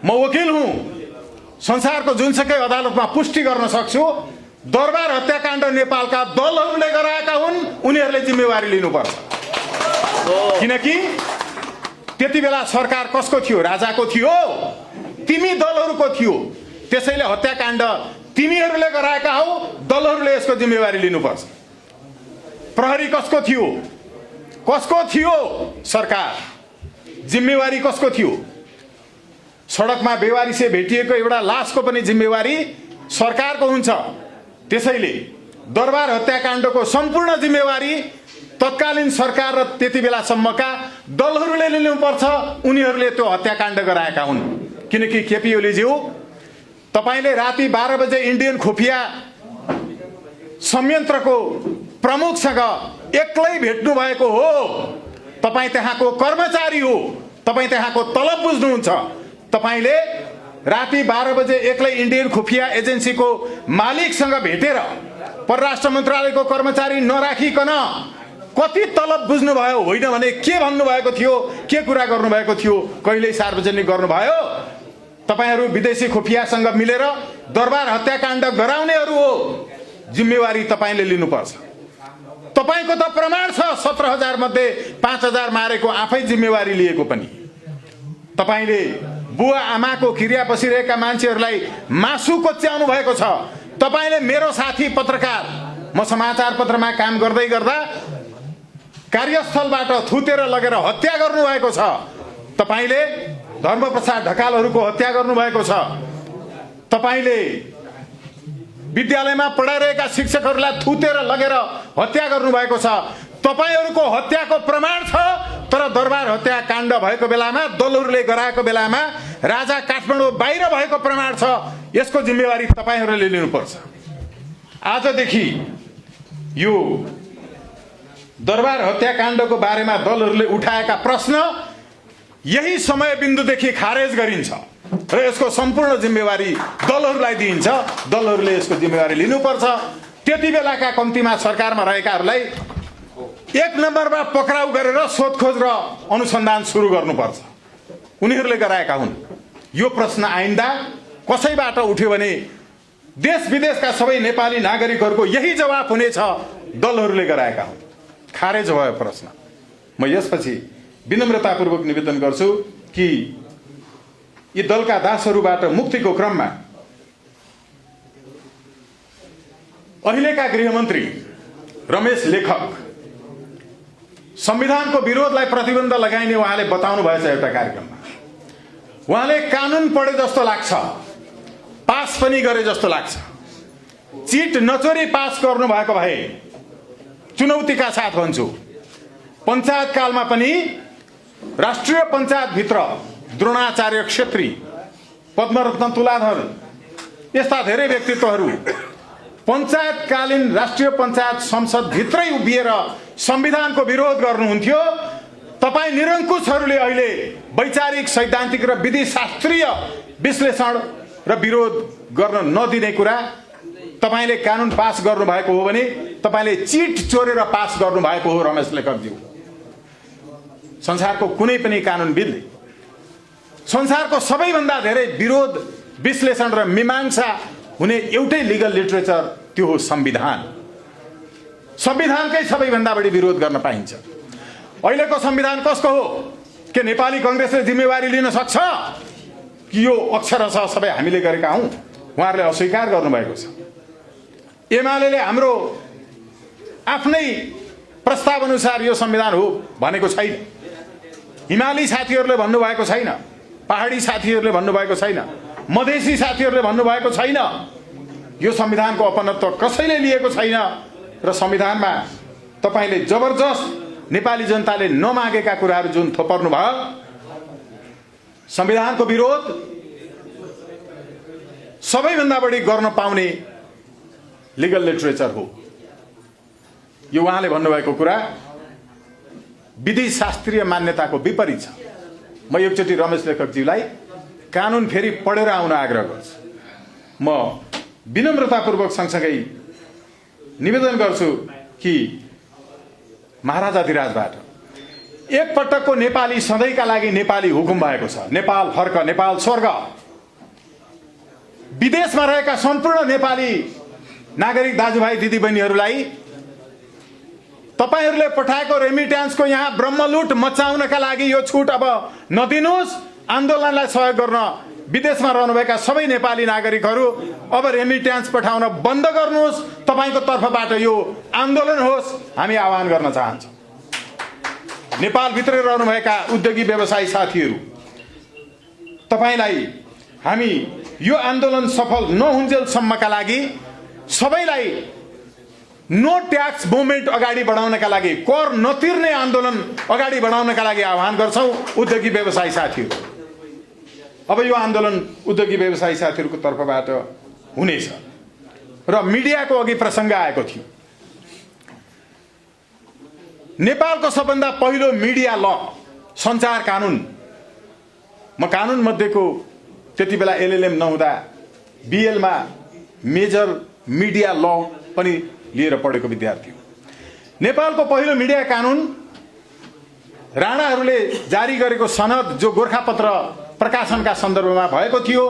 म वकिल हुँ, संसारको जुनसुकै अदालतमा पुष्टि गर्न सक्छु, दरबार हत्याकाण्ड नेपालका दलहरूले गराएका हुन्, उनीहरूले जिम्मेवारी लिनुपर्छ। किनकि त्यति बेला सरकार कसको थियो? राजाको थियो, तिमी दलहरूको थियो। त्यसैले हत्याकाण्ड तिमीहरूले गराएका हौ, दलहरूले यसको जिम्मेवारी लिनुपर्छ। प्रहरी कसको थियो? कसको थियो? सरकार। जिम्मेवारी कसको थियो? सडकमा बेवारिसे भेटिएको एउटा लासको पनि जिम्मेवारी सरकारको हुन्छ। त्यसैले दरबार हत्याकाण्डको सम्पूर्ण जिम्मेवारी तत्कालीन सरकार र त्यति बेलासम्मका दलहरूले लिनुपर्छ। उनीहरूले त्यो हत्याकाण्ड गराएका हुन्। किनकि केपी ओलीज्यू, तपाईले राति 12 बजे इन्डियन खुफिया संयन्त्रको प्रमुखसँग एक्लै भेट्नु भएको हो। तपाई त्यहाँको कर्मचारी हो, तपाई त्यहाँको तलब बुझ्नुहुन्छ। तपाईले राति 12 बजे एक्लै इन्डियन खुफिया एजेन्सीको मालिकसँग भेटेर परराष्ट्र मन्त्रालयको कर्मचारी नराखिकन कति तलब बुझ्नुभयो? होइन भने के भन्नुभएको थियो? के कुरा गर्नुभएको थियो? कहिल्यै सार्वजनिक गर्नुभयो? तपाईहरू विदेशी खुफियासँग मिलेर दरबार हत्याकाण्ड गराउनेहरू हो। जिम्मेवारी तपाईले लिनुपर्छ। तपाईको त प्रमाण छ 17,000 मध्ये 5,000 मारेको आफै जिम्मेवारी लिएको पनि। तपाईले बुवा आमाको क्रिया बसिरहेका मान्छेहरूलाई मासु कोच्याउनु भएको छ। तपाईले मेरो साथी पत्रकार, म समाचार पत्रमा काम गर्दै गर्दा कार्यस्थलबाट थुतेर लगेर हत्या गर्नुभएको छ। तपाईले धर्मप्रसाद ढकालहरूको हत्या गर्नुभएको छ। तपाईले विद्यालयमा पढाइरहेका शिक्षकहरूलाई थुतेर लगेर हत्या गर्नुभएको छ। तपाईहरूको हत्याको प्रमाण छ। तर दरबार हत्याकाण्ड भएको बेलामा, दलहरूले गराएको बेलामा राजा काठमाडौँ बाहिर भएको प्रमाण छ। यसको जिम्मेवारी तपाईहरूले लिनुपर्छ। आजदेखि यो दरबार हत्याकाण्डको बारेमा दलहरूले उठाएका प्रश्न यही समय बिन्दुदेखि खारेज गरिन्छ र यसको सम्पूर्ण जिम्मेवारी दलहरूलाई दिइन्छ। दलहरूले यसको जिम्मेवारी लिनुपर्छ। त्यति बेलाका कम्तीमा सरकारमा रहेकाहरूलाई 1 नम्बरमा पक्राउ गरेर सोधखोज र अनुसन्धान सुरु गर्नुपर्छ। उनीहरूले गराएका हुन्। यो प्रश्न आइन्दा कसैबाट उठ्यो भने देश विदेशका सबै नेपाली नागरिकहरूको यही जवाफ हुनेछ, दलहरूले गराएका हुन्। खारेज भयो प्रश्न। म यसपछि विनम्रतापूर्वक निवेदन गर्छु कि यी दलका दासहरूबाट मुक्तिको क्रममा अहिलेका गृहमन्त्री रमेश लेखक संविधानको विरोधलाई प्रतिबन्ध लगाइने उहाँले बताउनु भएछ एउटा कार्यक्रममा। उहाँले कानुन पढे जस्तो लाग्छ, पास पनि गरे जस्तो लाग्छ। चिट नचोरी पास गर्नु भएको भए चुनौतीका साथ भन्छु, पञ्चायत कालमा पनि राष्ट्रिय पञ्चायतभित्र द्रोणाचार्य क्षेत्री, पद्मरत्न तुलाधर यस्ता धेरै व्यक्तित्वहरू पञ्चायतकालीन राष्ट्रिय पञ्चायत संसद भित्रै उभिएर संविधानको विरोध गर्नुहुन्थ्यो। तपाई निरङ्कुशहरूले अहिले वैचारिक, सैद्धान्तिक र विधिशास्त्रीय विश्लेषण र विरोध गर्न नदिने कुरा, तपाईले कानुन पास गर्नुभएको हो भने तपाईले चिट चोरेर पास गर्नुभएको हो रमेश लेखकज्यू। संसारको कुनै पनि कानुनविदले संसारको सबैभन्दा धेरै विरोध, विश्लेषण र मीमांसा हुने एउटै लिगल लिटरेचर, त्यो हो संविधान। संविधानकै सबैभन्दा बढी विरोध गर्न पाइन्छ। अहिलेको संविधान कसको हो? के नेपाली कांग्रेसले जिम्मेवारी लिन सक्छ कि यो अक्षरशः सबै हामीले गरेका हौं? उहाँहरूले अस्वीकार गर्नुभएको छ। एमालेले हाम्रो आफ्नै प्रस्ताव अनुसार यो संविधान हो भनेको छैन। हिमाली साथीहरूले भन्नुभएको छैन, पहाडी साथीहरूले भन्नुभएको छैन, मधेसी साथीहरूले भन्नुभएको छैन। यो संविधानको अपनत्व कसैले लिएको छैन र संविधानमा तपाईले जबरजस्त नेपाली जनताले नमागेका कुराहरू जुन थोपर्नु भयो, संविधानको विरोध सबैभन्दा बढी गर्न पाउने लिगल लिटरेचर हो। यो उहाँले भन्नुभएको कुरा विधि शास्त्रीय मान्यताको विपरीत छ। म एकचोटि रमेश लेखकज्यूलाई कानुन फेरि पढेर आउन आग्रह गर्छु। म विनम्रतापूर्वक सँगसँगै निवेदन गर्छु कि महाराजाधिराजबाट एक पटकको नेपाली सधैँका लागि नेपाली हुकुम भएको छ। नेपाल फर्क, नेपाल स्वर्ग। विदेशमा रहेका सम्पूर्ण नेपाली नागरिक दाजुभाइ दिदीबहिनीहरूलाई तपाईहरूले पठाएको रेमिट्यान्सको यहाँ ब्रह्मलुट मचाउनका लागि यो छुट अब नदिनुहोस्। आन्दोलनलाई सहयोग गर्न विदेशमा रहनुभएका सबै नेपाली नागरिकहरू अब रेमिट्यान्स पठाउन बन्द गर्नुहोस्। तपाईको तर्फबाट यो आन्दोलन होस्, हामी आह्वान गर्न चाहन्छौँ। नेपालभित्र रहनुभएका उद्योगी व्यवसायी साथीहरू, तपाईलाई हामी यो आन्दोलन सफल नहुन्जेलसम्मका लागि सबैलाई नो ट्याक्स मुभमेन्ट अगाडि बढाउनका लागि, कर नतिर्ने आन्दोलन अगाडि बढाउनका लागि आह्वान गर्छौँ उद्योगी व्यवसायी साथीहरू। अब यो आन्दोलन उद्योगी व्यवसायी साथीहरूको तर्फबाट हुनेछ। र मिडियाको अघि प्रसङ्ग आएको थियो। नेपालको सबभन्दा पहिलो मिडिया ल सञ्चार कानुन, म कानुन मध्येको त्यति बेला एलएलएम नहुँदा बीएलमा मेजर मिडिया ल पनि लिएर पढेको विद्यार्थी हो। नेपालको पहिलो मिडिया कानुन राणाहरूले जारी गरेको सनद जो गोरखापत्र प्रकाशनका सन्दर्भमा भएको थियो,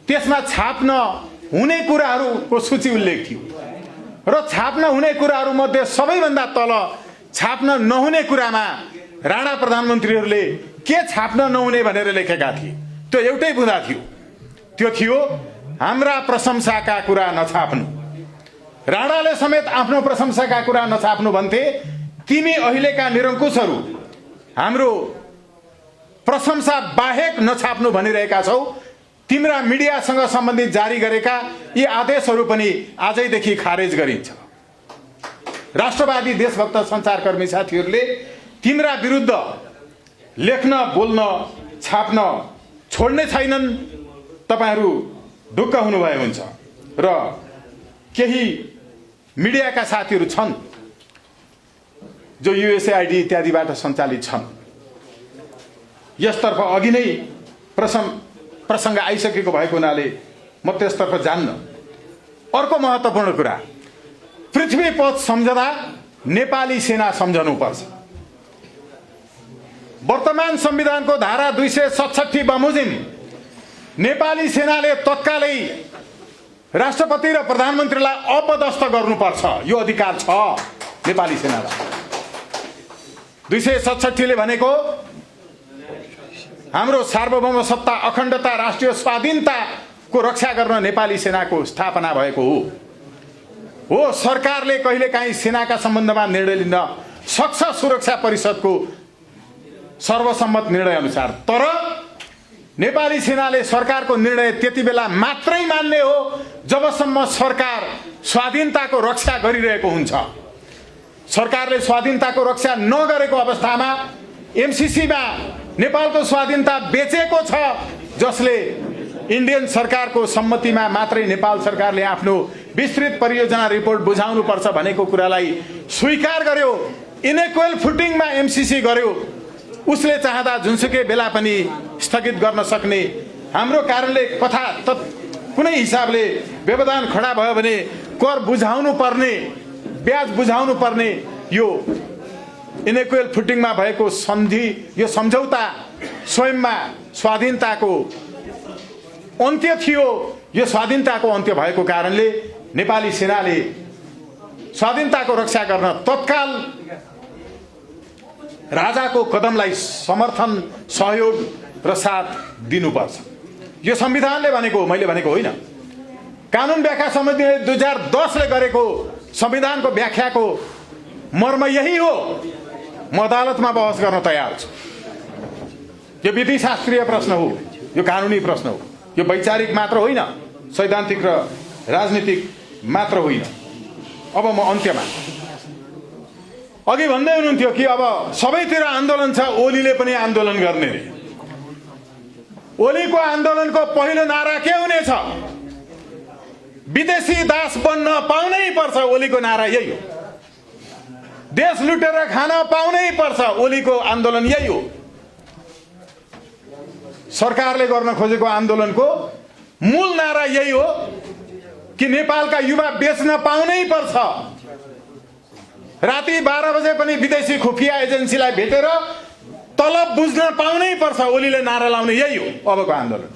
त्यसमा छाप्न हुने कुराहरूको सूची उल्लेख थियो र छाप्न हुने कुराहरू मध्ये सबैभन्दा तल छाप्न नहुने कुरामा राणा प्रधानमन्त्रीहरूले के छाप्न नहुने भनेर लेखेका थिए। त्यो एउटै बुँदा थियो, त्यो थियो हाम्रा प्रशंसाका कुरा नछाप्नु। राणाले समेत आफ्नो प्रशंसाका कुरा नछाप्नु भन्थे। तिमी अहिलेका निरङ्कुशहरू हाम्रो प्रशंसा बाहेक नछाप्नु भनिरहेका छौ। तिम्रा मिडियासँग सम्बन्धित जारी गरेका यी आदेशहरू पनि आजैदेखि खारेज गरिन्छ। राष्ट्रवादी देशभक्त सञ्चारकर्मी साथीहरूले तिम्रा विरुद्ध लेख्न, बोल्न, छाप्न छोड्ने छैनन्। तपाईहरू ढुक्क हुनुभयो हुन्छ। र केही मिडियाका साथीहरू छन् जो युएसएआइडी इत्यादिबाट सञ्चालित छन्। यसतर्फ अघि नै प्रसङ्ग आइसकेको भएको हुनाले म त्यसतर्फ जान्न। अर्को महत्त्वपूर्ण कुरा, पृथ्वी पथ सम्झँदा नेपाली सेना सम्झनुपर्छ। वर्तमान संविधानको धारा 267 बमोजिम नेपाली सेनाले तत्कालै राष्ट्रपति र प्रधानमन्त्रीलाई अपदस्थ गर्नुपर्छ। यो अधिकार छ नेपाली सेनालाई। 267 ले भनेको हाम्रो सार्वभौम सत्ता, अखण्डता, राष्ट्रिय स्वाधीनताको रक्षा गर्न नेपाली सेनाको स्थापना भएको हो। सरकारले कहिलेकाहीँ सेनाका सम्बन्धमा निर्णय लिन सक्छ सुरक्षा परिषदको सर्वसम्मत निर्णय अनुसार। तर नेपाली सेनाले सरकारको निर्णय त्यति बेला मात्रै मान्ने हो जबसम्म सरकार स्वाधीनताको रक्षा गरिरहेको हुन्छ। सरकारले स्वाधीनताको रक्षा नगरेको अवस्थामा एमसीसीमा नेपालको स्वाधीनता बेचेको छ, जसले इन्डियन सरकारको सम्मतिमा मात्रै नेपाल सरकारले आफ्नो विस्तृत परियोजना रिपोर्ट बुझाउनुपर्छ भनेको कुरालाई स्वीकार गर्यो, इनइक्वल फुटिङमा एमसीसी गर्यो। उसले चाहँदा जुनसुकै बेला पनि स्थगित गर्न सक्ने, हाम्रो कारणले कथा कुनै हिसाबले व्यवधान खडा भयो भने कर बुझाउनु पर्ने, ब्याज बुझाउनु पर्ने, यो इनइक्वल फुटिङमा भएको सन्धि, यो सम्झौता स्वयंमा स्वाधीनताको अन्त्य थियो। यो स्वाधीनताको अन्त्य भएको कारणले नेपाली सेनाले स्वाधीनताको रक्षा गर्न तत्काल राजाको कदमलाई समर्थन, सहयोग र साथ दिनुपर्छ। यो संविधानले भनेको, मैले भनेको होइन। कानुन व्याख्या समितिले 2010 ले गरेको संविधानको व्याख्याको मर्म यही हो। म अदालतमा बहस गर्न तयार छु। यो विधिशास्त्रीय प्रश्न हो, यो कानुनी प्रश्न हो। यो वैचारिक मात्र होइन, सैद्धान्तिक र राजनीतिक मात्र होइन। अब म अन्त्यमा अघि भन्दै हुनुहुन्थ्यो कि अब सबैतिर आन्दोलन छ, ओलीले पनि आन्दोलन गर्ने रे। ओलीको आन्दोलनको पहिलो नारा के हुनेछ? विदेशी दास बन्न पाउनै पर्छ। ओलीको नारा यही हो। देश लुटेर खान पाउनै पर्छ। ओलीको आन्दोलन यही हो। सरकारले गर्न खोजेको आन्दोलनको मूल नारा यही हो कि नेपालका युवा बेच्न पाउनै पर्छ। राति 12 बजे पनि विदेशी खुफिया एजेन्सीलाई भेटेर तलब बुझ्न पाउनै पर्छ। ओलीले नारा लाउने यही हो अबको आन्दोलन।